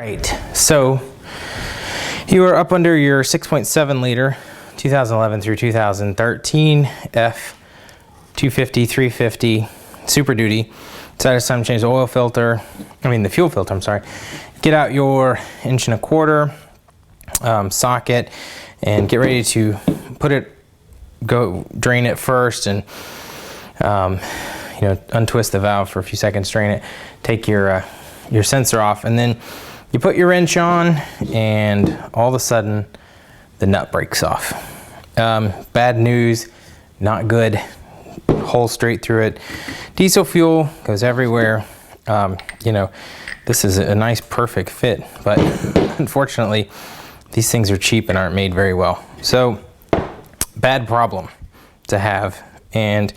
Right, so you are up under your 6.7 liter 2011 through 2013 F250, 350 Super Duty. It's time to change the oil filter, the fuel filter, I'm sorry. Get out your 1.25 inch socket and get ready to put it, go drain it first and untwist the valve for a few seconds, drain it, take your sensor off, and then you put your wrench on and all of a sudden the nut breaks off. Bad news, not good. Hole straight through it. Diesel fuel goes everywhere. This is a nice perfect fit, but unfortunately these things are cheap and aren't made very well. So bad problem to have. And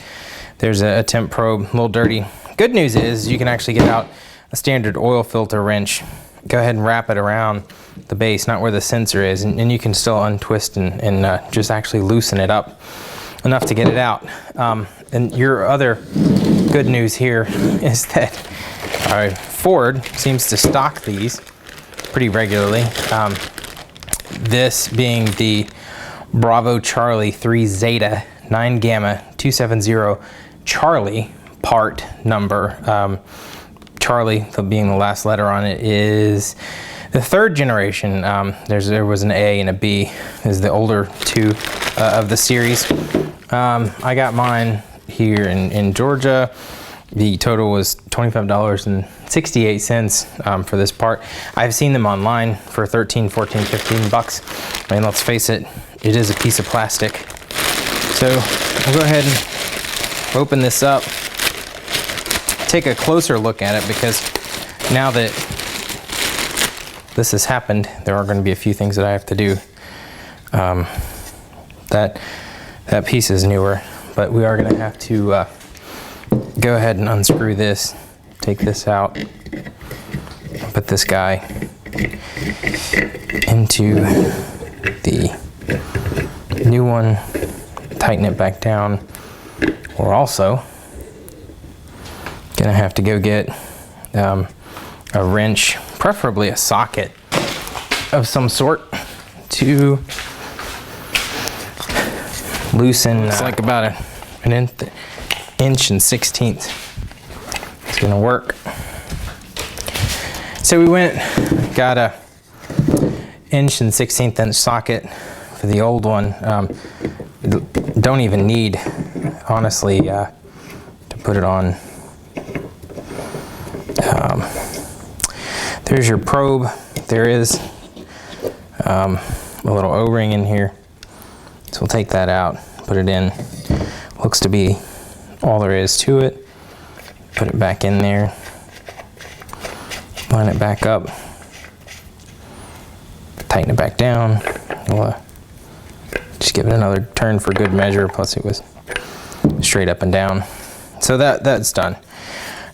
there's a temp probe, a little dirty. Good news is you can actually get out a standard oil filter wrench, go ahead and wrap it around the base, not where the sensor is, and you can still untwist and just actually loosen it up enough to get it out. And your other good news here is that Ford seems to stock these pretty regularly. This being the Bravo Charlie 3 Zeta 9 Gamma 270 Charlie part number. Charlie, being the last letter on it, is the third generation. There was an A and a B, is the older two of the series. I got mine here in Georgia. The total was $25.68 for this part. I've seen them online for 13, 14, 15 bucks. I mean, let's face it, it is a piece of plastic. So we'll go ahead and open this up, take a closer look at it, because now that this has happened, there are going to be a few things that I have to do. That piece is newer, but we are going to have to go ahead and unscrew this, take this out, put this guy into the new one, tighten it back down. We're also gonna have to go get a wrench, preferably a socket of some sort, to loosen. It's like about an inch and 1/16. It's gonna work. So we got a 1 1/16 socket for the old one. Don't even need, honestly, to put it on. There's your probe. There is a little O-ring in here. So we'll take that out, put it in. Looks to be all there is to it. Put it back in there. Line it back up. Tighten it back down. We'll just give it another turn for good measure. Plus it was straight up and down. So that's done.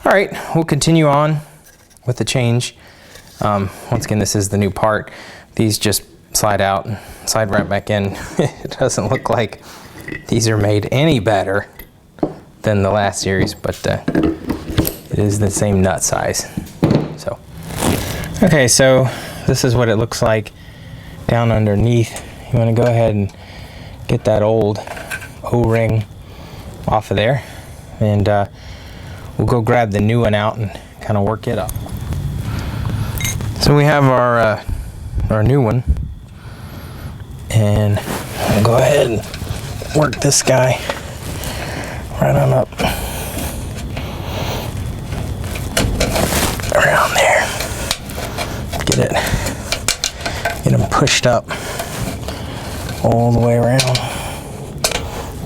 All right, we'll continue on with the change. Once again, this is the new part. These just slide out and slide right back in. It doesn't look like these are made any better than the last series, but it is the same nut size. So, okay, so this is what it looks like down underneath. You want to go ahead and get that old O-ring off of there, and we'll go grab the new one out and kind of work it up. So we have our new one, and we'll go ahead and work this guy right on up around there. Get him pushed up all the way around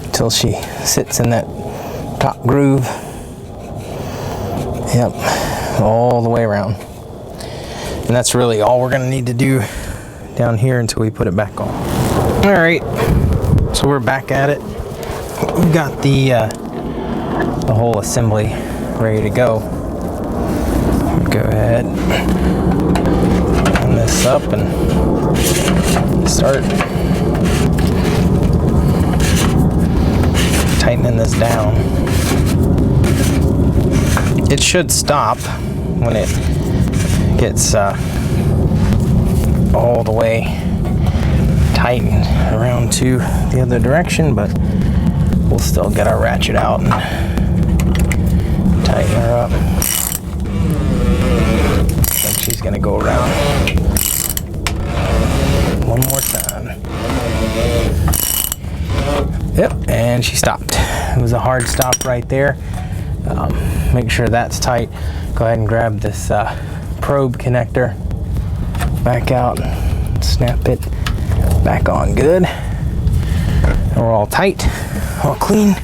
until she sits in that top groove. Yep, all the way around. And that's really all we're gonna need to do down here until we put it back on. All right, so we're back at it. We've got the whole assembly ready to go. Go ahead, open this up and start tightening this down. It should stop when it gets all the way tighten around to the other direction, but we'll still get our ratchet out and tighten her up. Looks like she's gonna go around one more time. Yep, and she stopped. It was a hard stop right there. Make sure that's tight. Go ahead and grab this probe connector back out, snap it back on good. And we're all tight, all clean,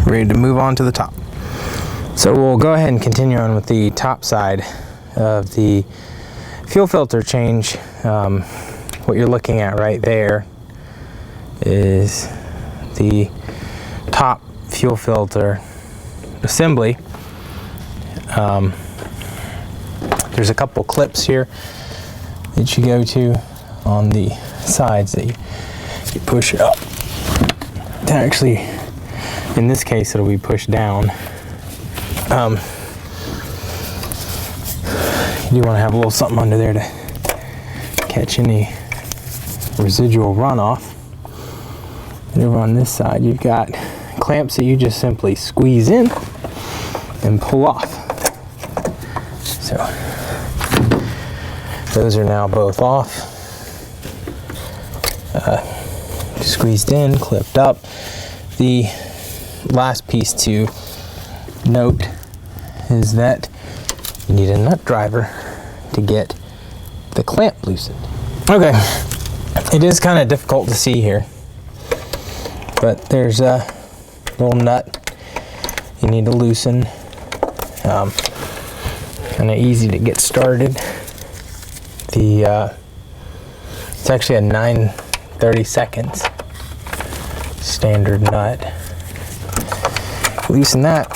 ready to move on to the top. So we'll go ahead and continue on with the top side of the fuel filter change. What you're looking at right there is the top fuel filter assembly. There's a couple clips here that you go to on the sides that you push up. Actually, in this case, it'll be pushed down. You do want to have a little something under there to catch any residual runoff. And over on this side, you've got clamps that you just simply squeeze in and pull off. So those are now both off, squeezed in, clipped up. The last piece to note is that you need a nut driver to get the clamp loosened. Okay, it is kind of difficult to see here, but there's a little nut you need to loosen. Kind of easy to get started. It's actually a 9/32 standard nut. Loosen that,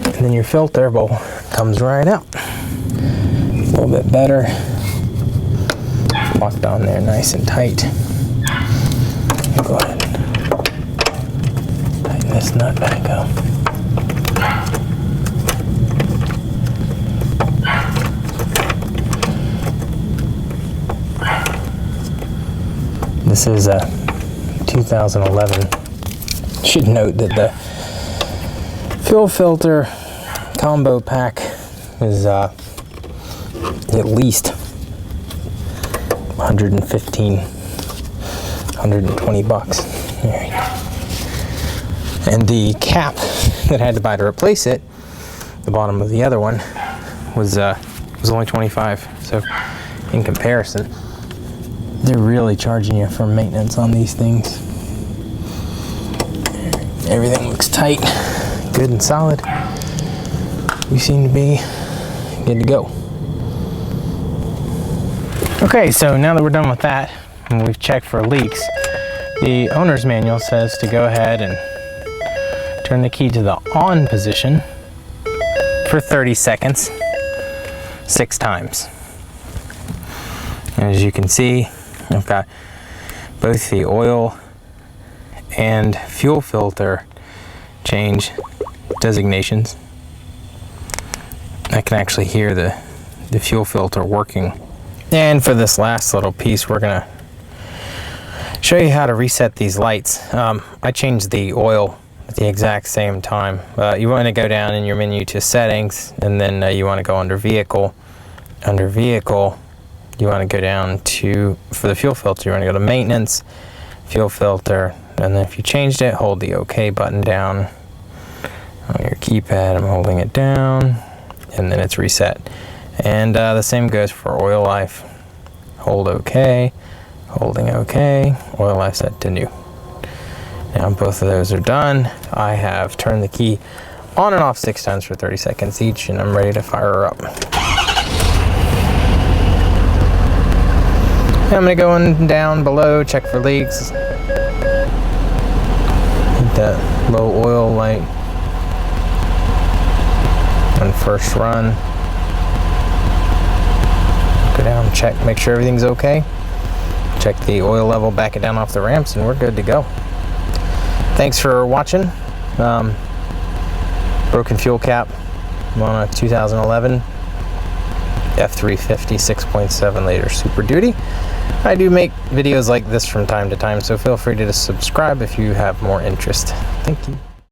and then your filter bowl comes right out. A little bit better. Locked on there nice and tight. Go ahead and tighten this nut back up. This is a 2011. Should note that the fuel filter combo pack is at least 115, 120 bucks. And the cap that I had to buy to replace it, the bottom of the other one, was only 25. So in comparison, they're really charging you for maintenance on these things. Everything looks tight, good and solid. You seem to be good to go. Okay, so now that we're done with that, and we've checked for leaks, the owner's manual says to go ahead and turn the key to the on position for 30 seconds, 6 times. And as you can see, I've got both the oil and fuel filter change designations. I can actually hear the fuel filter working. And for this last little piece, we're gonna show you how to reset these lights. I changed the oil at the exact same time. You want to go down in your menu to settings, and then you want to go under vehicle. Under vehicle, you want to go down to, for the fuel filter, you want to go to maintenance, fuel filter, and then if you changed it, hold the OK button down on your keypad. I'm holding it down, and then it's reset. And the same goes for oil life. Hold OK, holding OK, oil life set to new. Now both of those are done. I have turned the key on and off 6 times for 30 seconds each, and I'm ready to fire her up. And I'm gonna go in down below, check for leaks. That low oil light on first run. Go down, check, make sure everything's okay. Check the oil level, back it down off the ramps, and we're good to go. Thanks for watching. Broken fuel cap on a 2011 F350 6.7 liter Super Duty. I do make videos like this from time to time, so feel free to subscribe if you have more interest. Thank you.